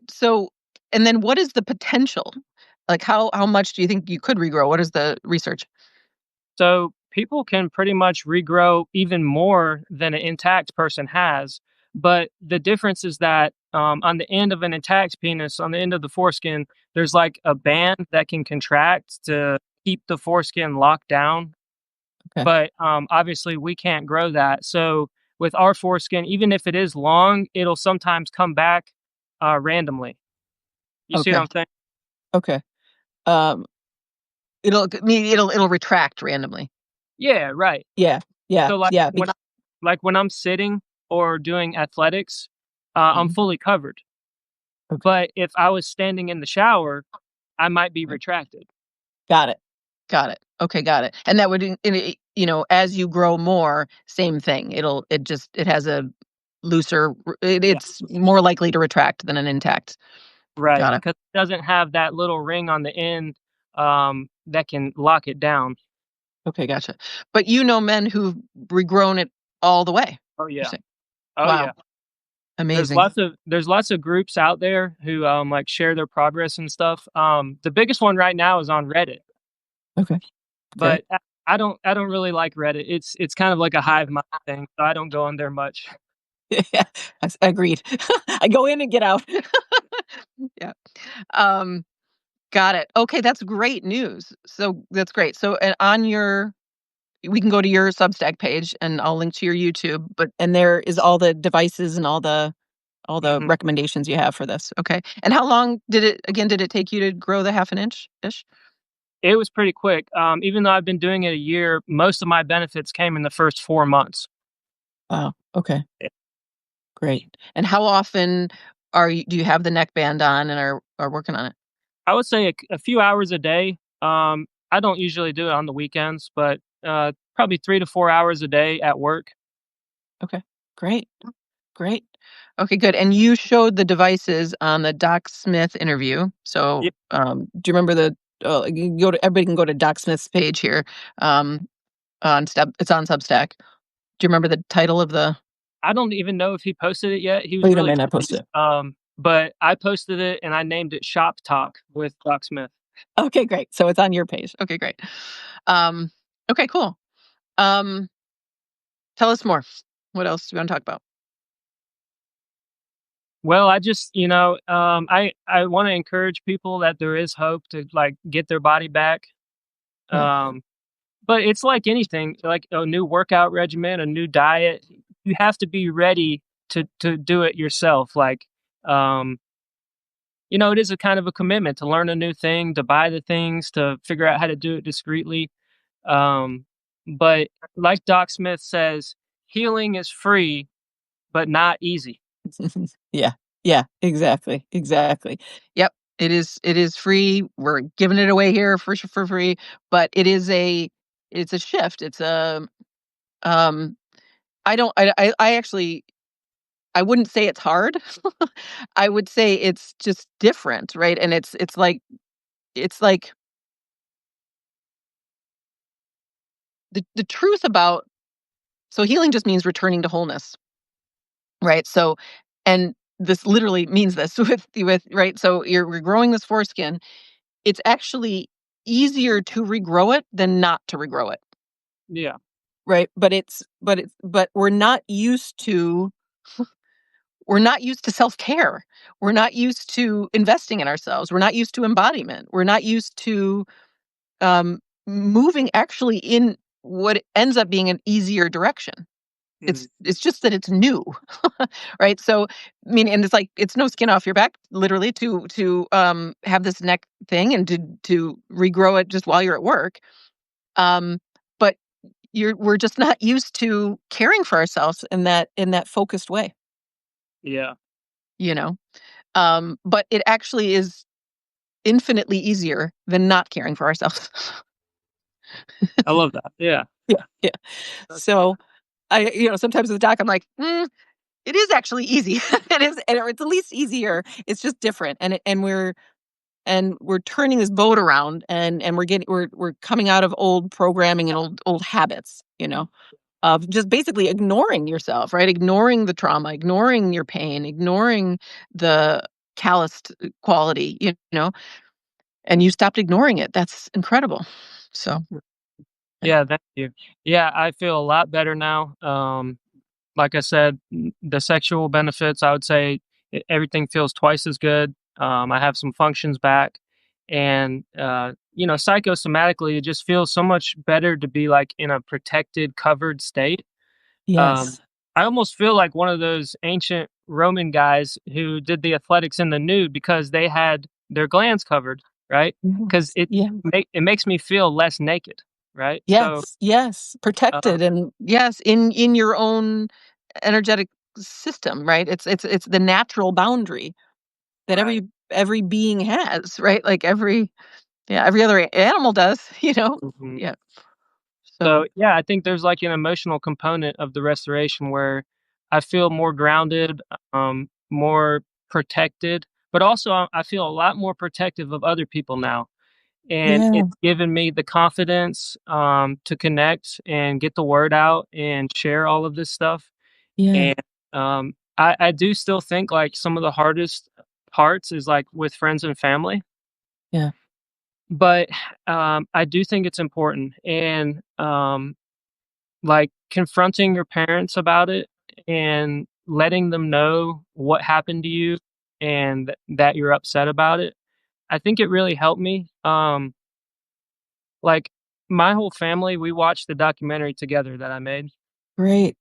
so and then what is the potential? Like how much do you think you could regrow? What is the research? So people can pretty much regrow even more than an intact person has. But the difference is that on the end of an intact penis, on the end of the foreskin, there's like a band that can contract to keep the foreskin locked down. Okay. But obviously, we can't grow that. So with our foreskin, even if it is long, it'll sometimes come back randomly. You see what Okay. I'm saying? Okay. Um, it'll retract randomly. Yeah, right. Yeah. Yeah. So, like, Yeah. when I'm sitting or doing athletics, I'm Mhm. fully covered. Okay. But if I was standing in the shower, I might be Right. retracted. Got it. Got it. Okay, got it. And that would as you grow more, same thing. It has a looser Yeah. it's more likely to retract than an intact. Right, Got it. because it doesn't have that little ring on the end, that can lock it down. Okay, gotcha. But you know men who've regrown it all the way, Oh, you're yeah. saying? Oh, Wow, yeah. amazing. There's lots of groups out there who, like, share their progress and stuff. The biggest one right now is on Reddit, Okay, great. but I don't really like Reddit. It's kind of like a hive mind thing, so I don't go on there much. Yeah, agreed. I go in and get out. Yeah. Um, got it. Okay, that's great news. So that's great. So, and on your we can go to your Substack page and I'll link to your YouTube, but and there is all the devices and all the Mhm. recommendations you have for this. Okay. And how long did it take you to grow the half an inch ish? It was pretty quick. Even though I've been doing it a year, most of my benefits came in the first 4 months. Wow. Okay. Yeah. Great. And how often do you have the neckband on and are working on it? I would say a few hours a day. I don't usually do it on the weekends, but probably 3 to 4 hours a day at work. Okay. Great. Great. Okay, good. And you showed the devices on the Doc Smith interview. So, Yeah, do you remember the? You can go to everybody can go to Doc Smith's page here. Um, on step, it's on Substack. Do you remember the title of the? I don't even know if he posted it yet. He was Wait a really minute, I nice. posted it. But I posted it and I named it Shop Talk with Doc Smith. Okay, great. So it's on your page. Okay, great. Um, okay, cool. Um, tell us more. What else do you want to talk about? Well, I just, I want to encourage people that there is hope to like get their body back. Yeah. Um, but it's like anything, like a new workout regimen, a new diet. You have to be ready to do it yourself. Um, it is a kind of a commitment to learn a new thing, to buy the things, to figure out how to do it discreetly. Um, but like Doc Smith says, healing is free, but not easy. Yeah. Yeah, exactly. Exactly. Yep. It is free. We're giving it away here for free, but it's a shift. It's a um I don't I actually I wouldn't say it's hard. I would say it's just different, right? And it's like the truth about so healing just means returning to wholeness, right? So and this literally means this with right. So you're growing this foreskin. It's actually easier to regrow it than not to regrow it, Yeah. right? But we're not used to self-care. We're not used to investing in ourselves. We're not used to embodiment. We're not used to moving actually in what ends up being an easier direction. Mhm. It's just that it's new, right? So, I mean, and it's like it's no skin off your back, literally, to have this neck thing and to regrow it just while you're at work. Um, but we're just not used to caring for ourselves in that focused way, Yeah. you know. But it actually is infinitely easier than not caring for ourselves. I love that. Yeah. Yeah, yeah. That's So sometimes with the doc, I'm like, it is actually easy. It is, and it's at least easier. It's just different, and we're turning this boat around, and we're coming out of old programming and old habits, of just basically ignoring yourself, right? Ignoring the trauma, ignoring your pain, ignoring the calloused quality, and you stopped ignoring it. That's incredible. So, yeah. Yeah, thank you. Yeah, I feel a lot better now. Like I said, the sexual benefits, I would say everything feels twice as good. I have some functions back. And, psychosomatically, it just feels so much better to be like in a protected, covered state. Um, Yes. I almost feel like one of those ancient Roman guys who did the athletics in the nude because they had their glands covered, right? Because Yes. Yeah. it makes me feel less naked, right? So, Yes. Yes. uh, Protected, and yes, in your own energetic system, right? It's the natural boundary that right. every being has, right? Like every other animal does, you know? Mhm. Yeah. So, So, yeah, I think there's like an emotional component of the restoration where I feel more grounded, more protected, but also I feel a lot more protective of other people now. And yeah. it's given me the confidence to connect and get the word out and share all of this stuff. Yeah. And I do still think like some of the hardest parts is like with friends and family, Yeah. but I do think it's important. And like confronting your parents about it and letting them know what happened to you and that you're upset about it. I think it really helped me. Like my whole family, we watched the documentary together that I made. Great.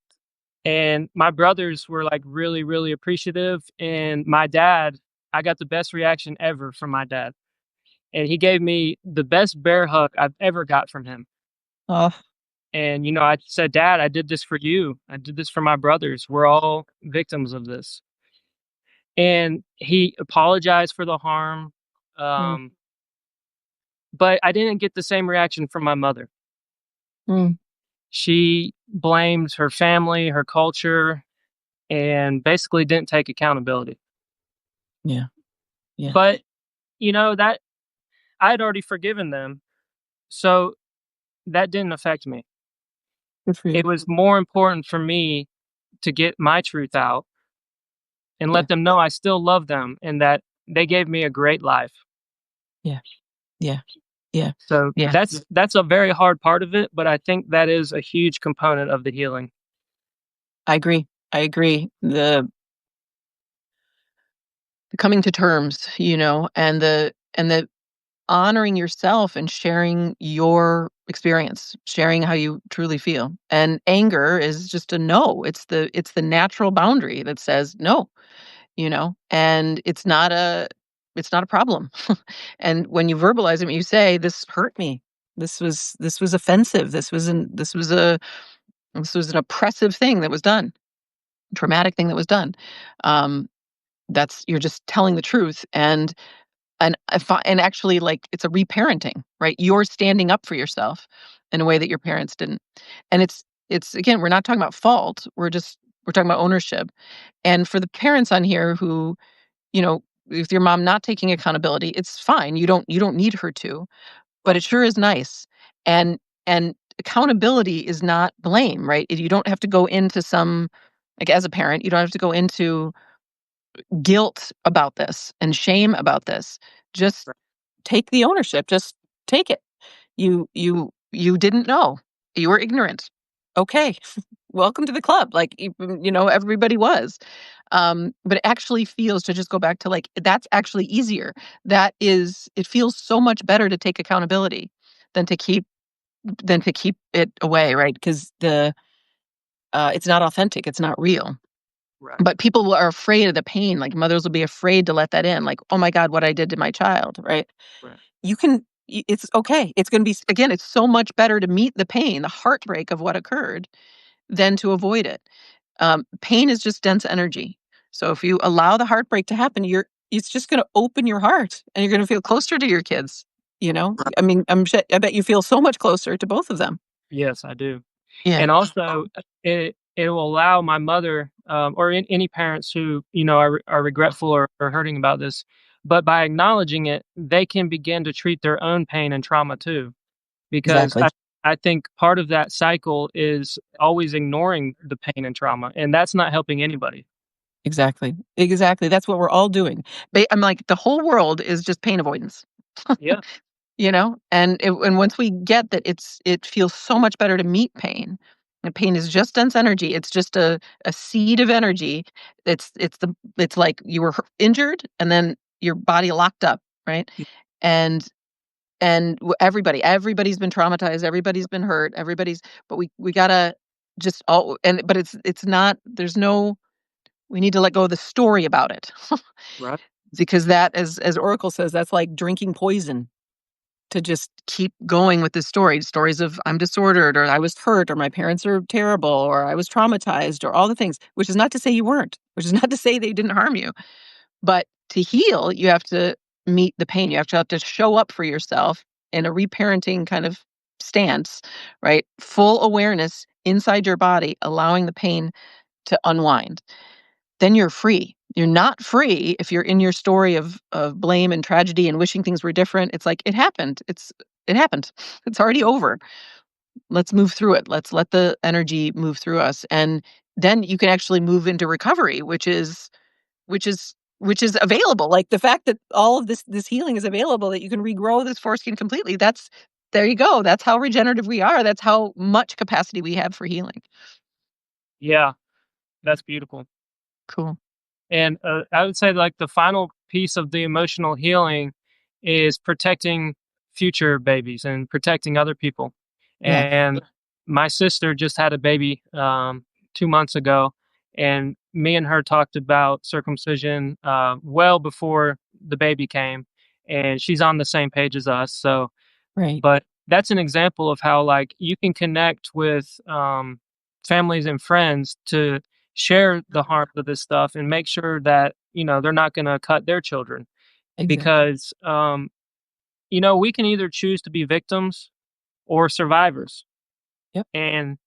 And my brothers were like really, really appreciative. And my dad, I got the best reaction ever from my dad. And he gave me the best bear hug I've ever got from him. Oh, And, I said, Dad, I did this for you. I did this for my brothers. We're all victims of this. And he apologized for the harm. mm, Um, but I didn't get the same reaction from my mother. mm, She blamed her family, her culture. and basically didn't take accountability. Yeah. Yeah. But, that I had already forgiven them, so that didn't affect me. Good for It you. was more important for me to get my truth out and Yeah. let them know I still love them and that they gave me a great life. Yeah. Yeah. Yeah. So Yeah. that's a very hard part of it, but I think that is a huge component of the healing. I agree. I agree. The coming to terms, and the honoring yourself and sharing your experience, sharing how you truly feel. And anger is just a no. It's the natural boundary that says no, and it's not a problem. And when you verbalize it, when you say, "This hurt me. This was offensive. This was an oppressive thing that was done, traumatic thing that was done." Um, that's you're just telling the truth, and actually, like, it's a reparenting, right? You're standing up for yourself in a way that your parents didn't. And it's again, we're not talking about fault. We're talking about ownership. And for the parents on here who, with your mom not taking accountability, it's fine. You don't need her to, but it sure is nice. And accountability is not blame, right? You don't have to go into some, like, as a parent, you don't have to go into guilt about this and shame about this. Just Right. take the ownership. Just take it. You didn't know. You were ignorant. Okay. Welcome to the club. Like, everybody was. But it actually feels, to just go back to, like, that's actually easier. It feels so much better to take accountability than to keep it away, right? Because it's not authentic. It's not real. Right. But people are afraid of the pain, like, mothers will be afraid to let that in, like, "Oh my god, what I did to my child," right? Right. It's okay. It's gonna be, again, it's so much better to meet the pain, the heartbreak of what occurred, than to avoid it. Pain is just dense energy. So if you allow the heartbreak to happen, it's just gonna open your heart, and you're gonna feel closer to your kids, you know? I mean, I bet you feel so much closer to both of them. Yes, I do. Yeah, And also, it will allow my mother, or any parents who, are regretful or hurting about this, but by acknowledging it, they can begin to treat their own pain and trauma too. Because exactly. I think part of that cycle is always ignoring the pain and trauma, and that's not helping anybody. Exactly. Exactly. That's what we're all doing. I'm like, the whole world is just pain avoidance. Yeah. And once we get that, it feels so much better to meet pain. And pain is just dense energy. It's just a seed of energy. It's like you were injured, and then your body locked up, right? And everybody's been traumatized, everybody's been hurt, but we gotta just all and but it's not, there's no, we need to let go of the story about it. Right. Because that, as Oracle says, that's like drinking poison. To just keep going with the stories of, I'm disordered, or I was hurt, or my parents are terrible, or I was traumatized, or all the things, which is not to say you weren't, which is not to say they didn't harm you. But to heal, you have to meet the pain. You have to show up for yourself in a reparenting kind of stance, right? Full awareness inside your body, allowing the pain to unwind. Then you're free. You're not free if you're in your story of blame and tragedy and wishing things were different. It's like, it happened. It happened. It's already over. Let's move through it. Let's let the energy move through us. And then you can actually move into recovery, which is available. Like, the fact that all of this healing is available, that you can regrow this foreskin completely. There you go. That's how regenerative we are. That's how much capacity we have for healing. Yeah, that's beautiful. Cool. And, I would say, like, the final piece of the emotional healing is protecting future babies and protecting other people. Yeah. And my sister just had a baby, 2 months ago, and me and her talked about circumcision, well before the baby came, and she's on the same page as us. So, Right. but that's an example of how, like, you can connect with, families and friends to share the harm of this stuff and make sure that, they're not gonna cut their children. Exactly. Because, we can either choose to be victims or survivors. Yep. And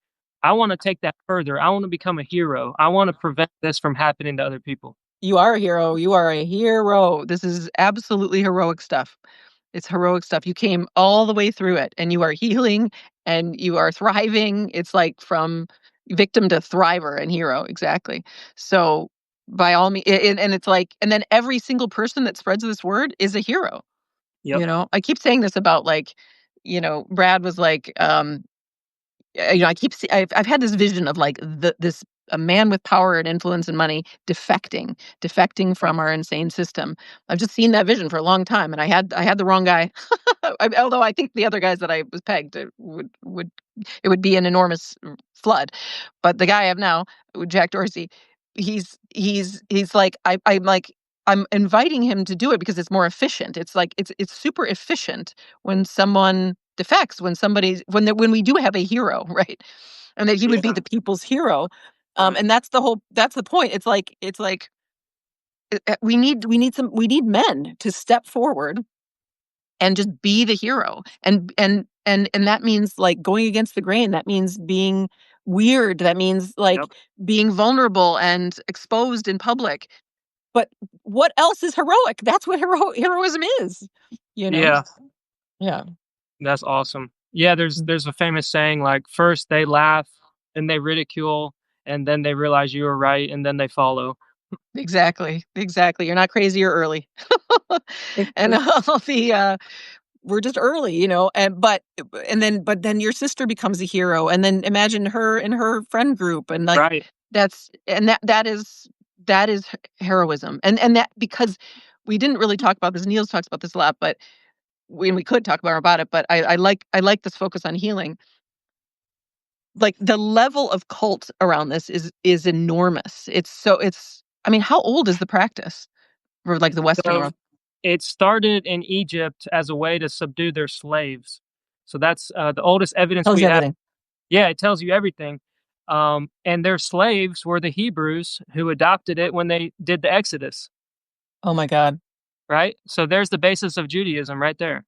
I want to take that further. I want to become a hero. I want to prevent this from happening to other people. You are a hero. You are a hero. This is absolutely heroic stuff. It's heroic stuff. You came all the way through it and you are healing and you are thriving. It's like from victim to thriver and hero. Exactly. So by all means, and it's like, and then every single person that spreads this word is a hero. Yep. I keep saying this about like, Brad was like, I keep I've had this vision of like this a man with power and influence and money defecting Right. from our insane system. I've just seen that vision for a long time, and I had the wrong guy. Although I think the other guys that I was pegged it would be an enormous flood, but the guy I have now, with Jack Dorsey, he's like I'm like I'm inviting him to do it because it's more efficient. It's like it's super efficient when someone defects, when we do have a hero, right? And that he would be Yeah. the people's hero. Right. And that's the point. It's like we need men to step forward and just be the hero. And that means like going against the grain. That means being weird. That means like Yep. being vulnerable and exposed in public. But what else is heroic? That's what heroism is, you know? Yeah. Yeah. That's awesome. Yeah. There's a famous saying like first they laugh and they ridicule and then they realize you were right and then they follow. Exactly, exactly. You're not crazy or early. And all we're just early, but then your sister becomes a hero, and then imagine her in her friend group, and like Right. that is heroism, and that because we didn't really talk about this. Niels talks about this a lot, but we could talk more about it. But I like this focus on healing. Like the level of cult around this is enormous. I mean, how old is the practice for like the Western So world? it started in Egypt as a way to subdue their slaves. So that's the oldest evidence Tells we you have. everything. Yeah, it tells you everything. And their slaves were the Hebrews who adopted it when they did the Exodus, Oh my god. right? So there's the basis of Judaism right there,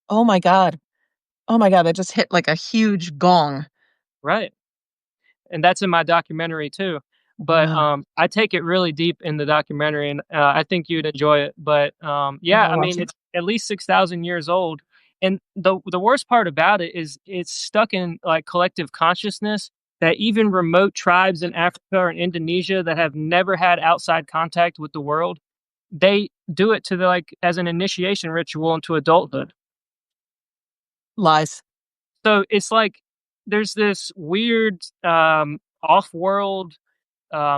Oh my god. Oh my god, that just hit like a huge gong. right? And that's in my documentary too. But Wow. I take it really deep in the documentary, and I think you'd enjoy it. But I yeah, gotta I watch mean, it. it's at least 6,000 years old, and the worst part about it is it's stuck in like collective consciousness that even remote tribes in Africa or in Indonesia that have never had outside contact with the world, they do it to the like as an initiation ritual into adulthood. Lies. So it's like there's this weird off-world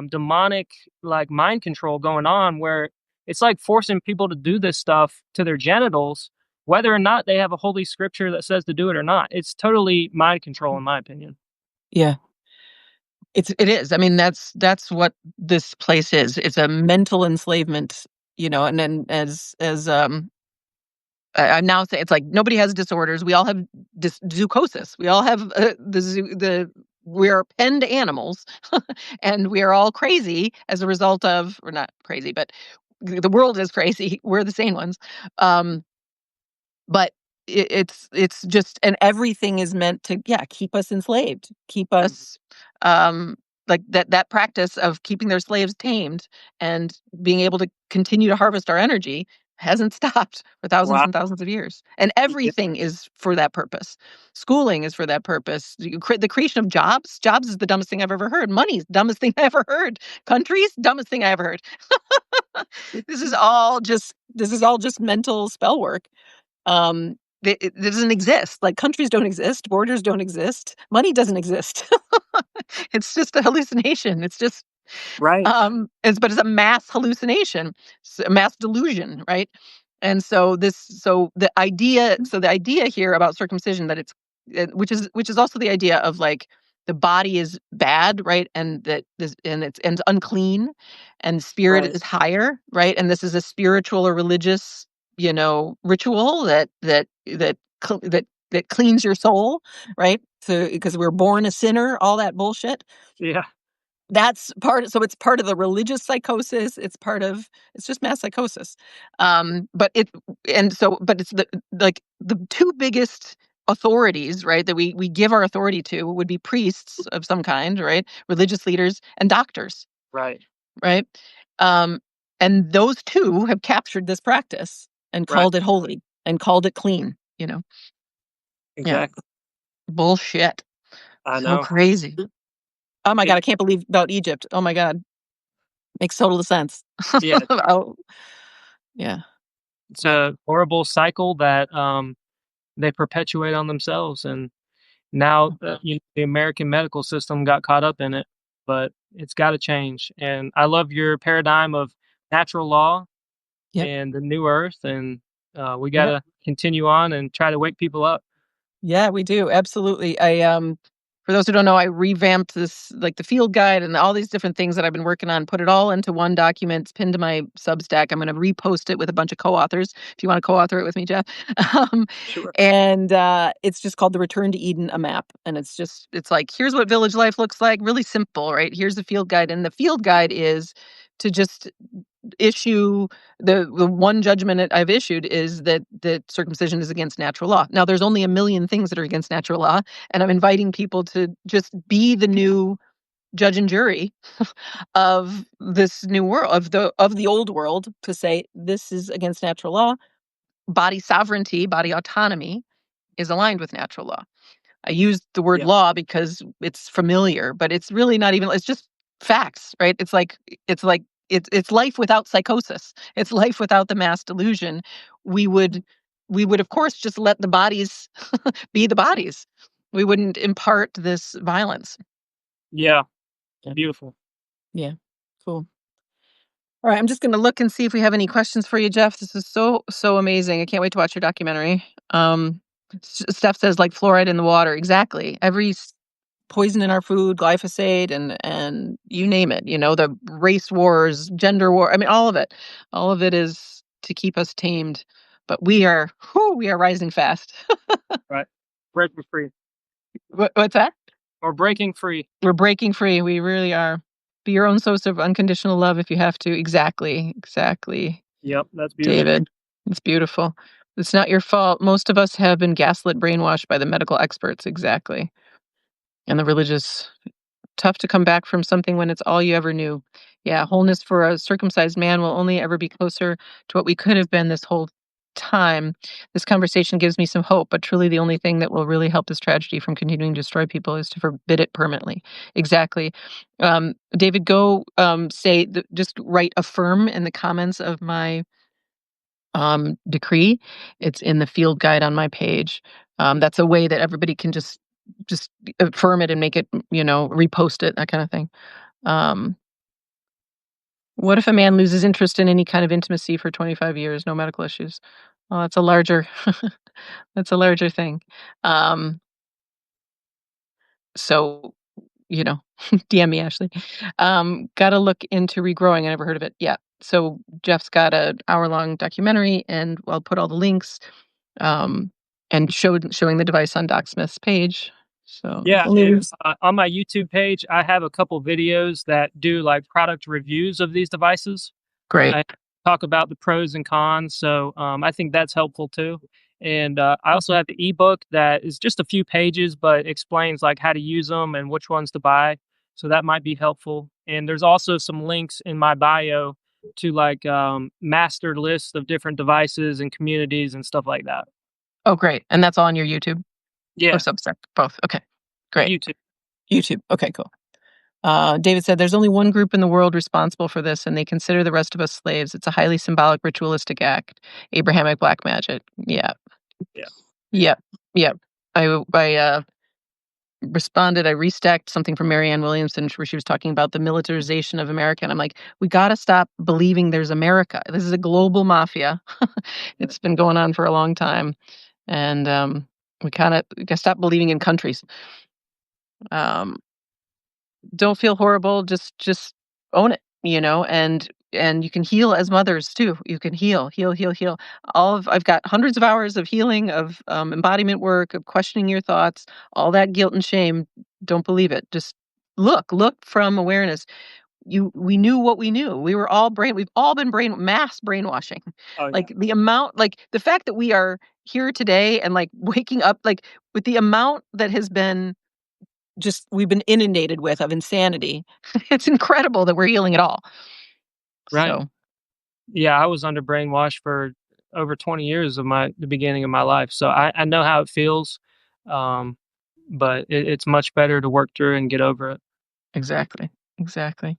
demonic like mind control going on where it's like forcing people to do this stuff to their genitals, whether or not they have a holy scripture that says to do it or not. It's totally mind control, in my opinion. Yeah. It is. I mean, that's what this place is. It's a mental enslavement, and then I'm now saying it's like nobody has disorders. We all have zoocosis. We all have we're penned animals, and we are all crazy as a result of, or not crazy, but the world is crazy. We're the sane ones. Um, but it's just, and everything is meant to, yeah, keep us enslaved, keep Mhm. us like that practice of keeping their slaves tamed and being able to continue to harvest our energy hasn't stopped for thousands Wow. and thousands of years, and Yeah. everything is for that purpose. Schooling is for that purpose. The creation of jobs is the dumbest thing I've ever heard. Money's the dumbest thing I ever heard. Countries, dumbest thing I ever heard. This is all just mental spell work. It doesn't exist. Like, countries don't exist, borders don't exist, money doesn't exist. It's just a hallucination. It's just, Right. but it's a mass hallucination, a mass delusion, right? And so the idea here about circumcision, that it's which is also the idea of like the body is bad, right? And that this and it's unclean, and spirit Right. is higher, right? And this is a spiritual or religious, ritual that cleans your soul, right? So because we're born a sinner, all that bullshit. Yeah. It's part of the religious psychosis. It's just mass psychosis. But it's the two biggest authorities, right, that we give our authority to would be priests of some kind, right, religious leaders and doctors, Right. right? Um, and those two have captured this practice and Right. called it holy and called it clean, you know? Yeah. Exactly. Bullshit. I So know. crazy. Oh my It, God, I can't believe about Egypt. Oh my God. Makes total sense. yeah, Oh, yeah. it's a horrible cycle that they perpetuate on themselves, and now the American medical system got caught up in it, but it's got to change. And I love your paradigm of natural law Yep. and the new earth, and we got Yep. to continue on and try to wake people up. Yeah, we do. Absolutely. For those who don't know, I revamped this, like the field guide and all these different things that I've been working on, put it all into one document. It's pinned to my Substack. I'm going to repost it with a bunch of co-authors if you want to co-author it with me, Jeff. Um, Sure. and it's just called The Return to Eden, a map. And it's like, here's what village life looks like. Really simple, right? Here's the field guide. And the field guide is to just issue the one judgment that I've issued is that circumcision is against natural law. Now, there's only a million things that are against natural law, and I'm inviting people to just be the new judge and jury of this new world, of the old world, to say this is against natural law. Body sovereignty, body autonomy is aligned with natural law. I use the word Yeah. law because it's familiar, but it's really not even, it's just facts, right? It's life without psychosis. It's life without the mass delusion. We would we would of course just let the bodies be the bodies. We wouldn't impart this violence. Yeah. Yeah. Beautiful. Yeah. Cool. All right, I'm just going to look and see if we have any questions for you, Jeff. This is so amazing. I can't wait to watch your documentary. Steph says like fluoride in the water. Exactly. Every poison in our food, glyphosate, and you name it. You know, the race wars, gender war. I mean, all of it. All of it is to keep us tamed. But we are rising fast. Right. Breaking free. What's that? Or breaking free. We're breaking free. We really are. Be your own source of unconditional love if you have to. Exactly. Exactly. Yep. That's beautiful. David. It's beautiful. It's not your fault. Most of us have been gaslit, brainwashed by the medical experts. Exactly. And the religious. Tough to come back from something when it's all you ever knew. Yeah, wholeness for a circumcised man will only ever be closer to what we could have been this whole time. This conversation gives me some hope, but truly the only thing that will really help this tragedy from continuing to destroy people is to forbid it permanently. Exactly. David, go just write affirm in the comments of my decree. It's in the field guide on my page. That's a way that everybody can just affirm it and make it, repost it, that kind of thing. Um, what if a man loses interest in any kind of intimacy for 25 years, no medical issues? Well, that's a larger that's a larger thing. Um, so, DM me, Ashley. Gotta look into regrowing. I never heard of it. Yeah. So Jeff's got an hour-long documentary, and I'll put all the links. um, and showing the device on Doc Smith's page. So Yeah, only and reason- on my YouTube page, I have a couple videos that do like product reviews of these devices. great. I talk about the pros and cons, so I think that's helpful too. And I also have the ebook that is just a few pages, but explains like how to use them and which ones to buy. So that might be helpful. And there's also some links in my bio to like master lists of different devices and communities and stuff like that. Oh, great. And that's all on your YouTube or Yeah, Substack? Both. Okay, great. YouTube. YouTube. Okay, cool. David said, "There's only one group in the world responsible for this, and they consider the rest of us slaves. It's a highly symbolic, ritualistic act. Abrahamic black magic." Yeah. Yeah. Yep. Yep. I responded. I restacked something from Marianne Williamson where she was talking about the militarization of America, and I'm like, we got to stop believing there's America. This is a global mafia. It's been going on for a long time, and we got to stop believing in countries. Um, don't feel horrible. Just own it, and you can heal as mothers too. You can heal. I've got hundreds of hours of healing, of embodiment work, of questioning your thoughts, all that guilt and shame. Don't believe it. Just look from awareness. we knew what we knew. We've all been mass brainwashing. Oh yeah. Like the amount, like the fact that we are here today and like waking up, like with the amount that has been just we've been inundated with of insanity. It's incredible that we're healing at all. Right. So Yeah, I was under brainwash for over 20 years of the beginning of my life, so I know how it feels, um, but it's much better to work through and get over it. exactly, exactly.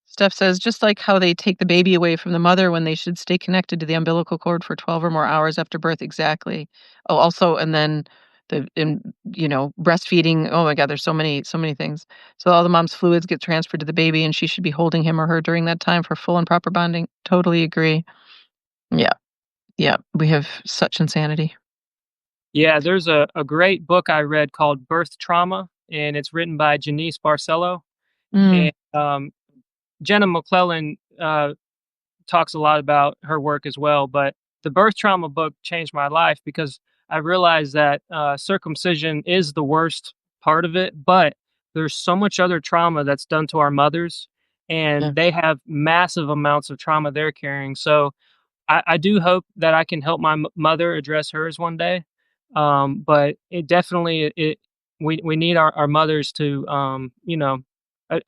Steph says, just like how they take the baby away from the mother when they should stay connected to the umbilical cord for 12 or more hours after birth. Exactly. Oh, also, and then breastfeeding. Oh my God, there's so many things. So all the mom's fluids get transferred to the baby, and she should be holding him or her during that time for full and proper bonding. Totally agree. Yeah, yeah. We have such insanity. Yeah, there's a great book I read called Birth Trauma, and it's written by Janice Barcelo, Mm, and, Jenna McClellan, talks a lot about her work as well, but the birth trauma book changed my life because I realized that circumcision is the worst part of it, but there's so much other trauma that's done to our mothers, yeah, and they have massive amounts of trauma they're carrying. So I do hope that I can help my mother address hers one day. But it definitely we need our mothers to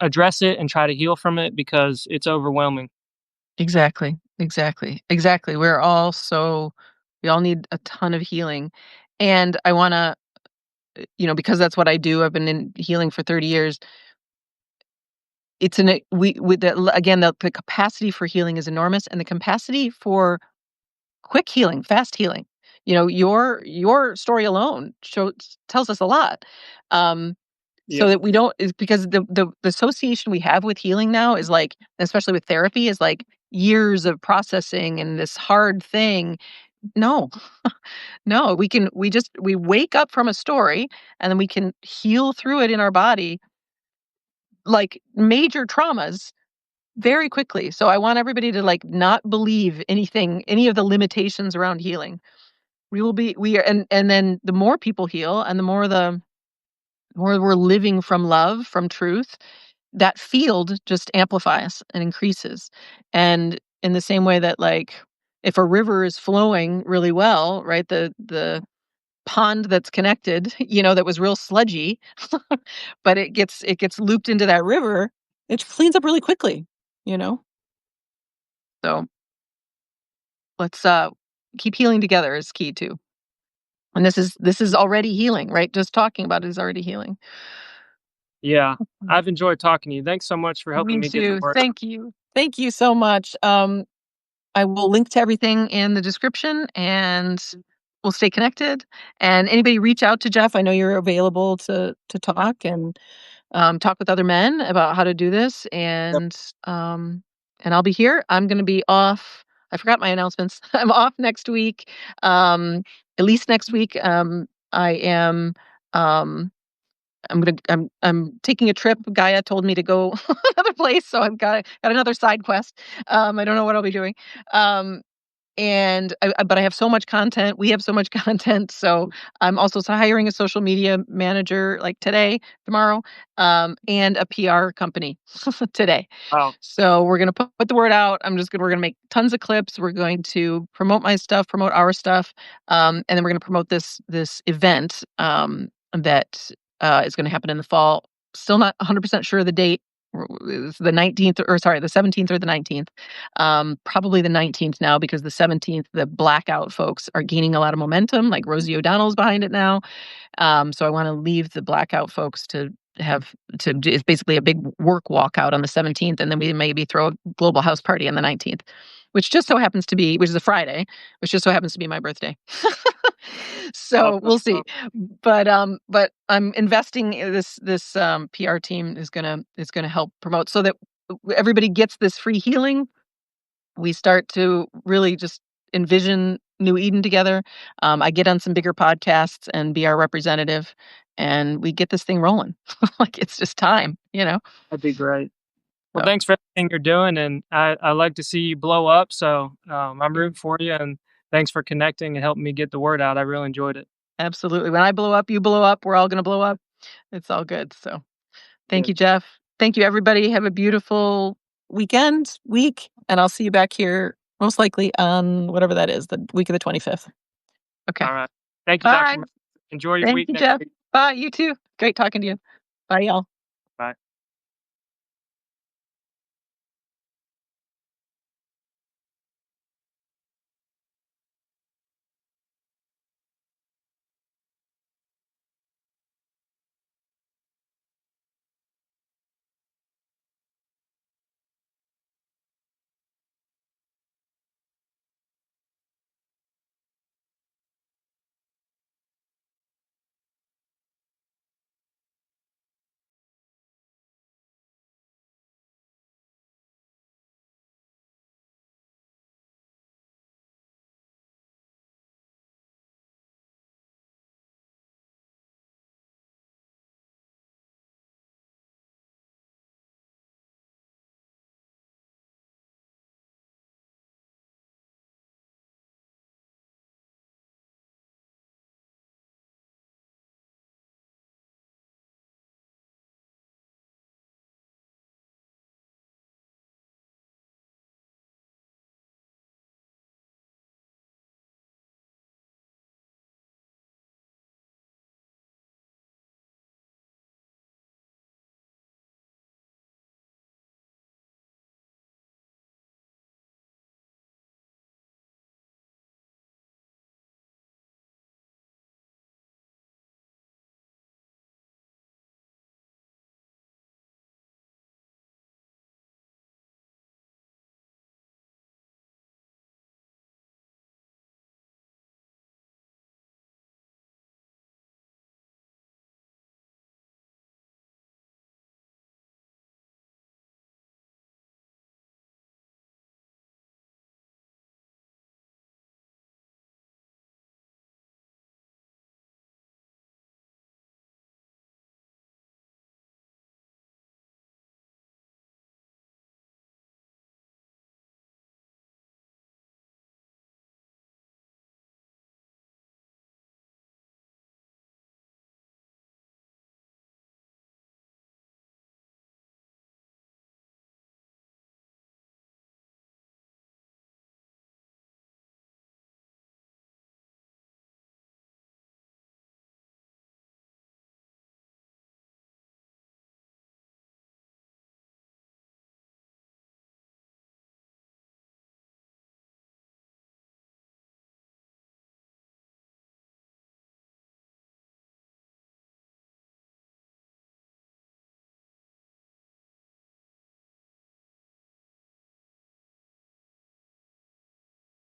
address it and try to heal from it because it's overwhelming. exactly, exactly, exactly. We all need a ton of healing, and I want to because that's what I do. I've been in healing for 30 years. It's an we with the again, the capacity for healing is enormous and the capacity for quick healing, fast healing. Your story alone tells us a lot. Um, so Yep. that we don't is because the association we have with healing now is like, especially with therapy, is like years of processing and this hard thing. No, no, we wake up from a story and then we can heal through it in our body like major traumas very quickly. So I want everybody to like not believe any of the limitations around healing. We are, and then the more people heal and the more we're living from love, from truth, that field just amplifies and increases. And in the same way that like if a river is flowing really well, right? The pond that's connected, that was real sludgy, but it gets looped into that river, it cleans up really quickly, you know? So let's keep healing together is key too. And this is already healing, right? Just talking about it is already healing. Yeah, Mhm. I've enjoyed talking to you. Thanks so much for helping Me me get the too. word. Thank you. Thank you so much. I will link to everything in the description and we'll stay connected. And anybody reach out to Jeff. I know you're available to talk and talk with other men about how to do this. Yep. And I'll be here. I'm going to be off. I forgot my announcements. I'm off next week. Um, at least next week. I am. I'm taking a trip. Gaia told me to go another place, so I've got another side quest. I don't know what I'll be doing. Um, but I have so much content. We have so much content. So I'm also hiring a social media manager like today, tomorrow, and a PR company today. Wow, So we're gonna put the word out. We're gonna make tons of clips. We're going to promote my stuff, promote our stuff, and then we're gonna promote this event that is going to happen in the fall. Still not 100% sure of the date. It's the 19th, or sorry, the 17th or the 19th. Probably the 19th now because the 17th, the blackout folks are gaining a lot of momentum. Like Rosie O'Donnell's behind it now. So I want to leave the blackout folks it's basically a big work walkout on the 17th, and then we maybe throw a global house party on the 19th, which is a Friday, which just so happens to be my birthday. So we'll see. But I'm investing in this PR team is gonna help promote so that everybody gets this free healing. We start to really just envision New Eden together. I get on some bigger podcasts and be our representative, and we get this thing rolling. Like it's just time. that'd be great. Well, So thanks for everything you're doing, and I like to see you blow up. So I'm rooting for you, and thanks for connecting and helping me get the word out. I really enjoyed it. absolutely. When I blow up, you blow up. We're all gonna blow up. It's all good. So thank Good. you, Jeff. Thank you, everybody. Have a beautiful week, and I'll see you back here most likely on whatever that is, the week of the 25th. Okay. All right. Thank you, Dr. Bye. Enjoy your Thank week you, next Jeff. week. Bye. You too. Great talking to you. Bye, y'all.